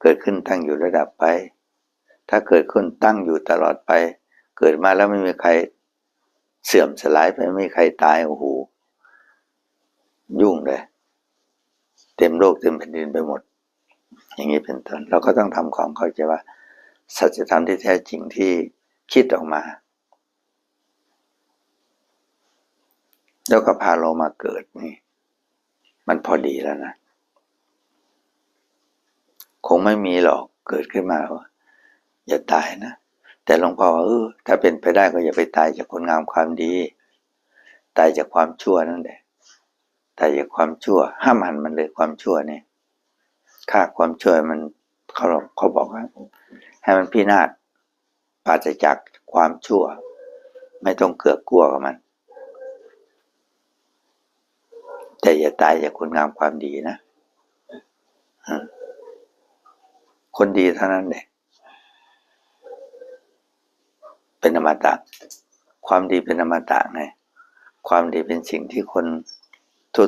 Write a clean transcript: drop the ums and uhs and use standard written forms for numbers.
เกิดขึ้นตั้งอยู่ระดับไปถ้าเกิดขึ้นตั้งอยู่ตลอดไปเกิดมาแล้วไม่มีใครเสื่อมสลายไปไม่มีใครตายโอ้โหยุ่งเลยเต็มโลกเต็มแผ่นดินไปหมดอย่างนี้เป็นต้นเราก็ต้องทำความเข้าใจว่าสัจธรรมที่แท้จริงที่คิดออกมาแล้วก็พาเรามาเกิดนี่มันพอดีแล้วนะคงไม่มีหรอกเกิดขึ้นมาว่าอย่าตายนะแต่หลวงพ่อว่าถ้าเป็นไปได้ก็อย่าไปตายจากคนงามความดีตายจากความชั่วนั่นแหละตายจากความชั่วห้ามหันมันเลยความชั่วเนี่ยฆ่าความชั่วมันเขาบอกว่าให้มันพินาศปราศจากความชั่วไม่ต้องเกือกกลัวกับมันแต่อย่าตายจากคนงามความดีนะคนดีเท่านั้นแหละเป็นอมตะความดีเป็นอมตะไงความดีเป็นสิ่งที่คนทั่ว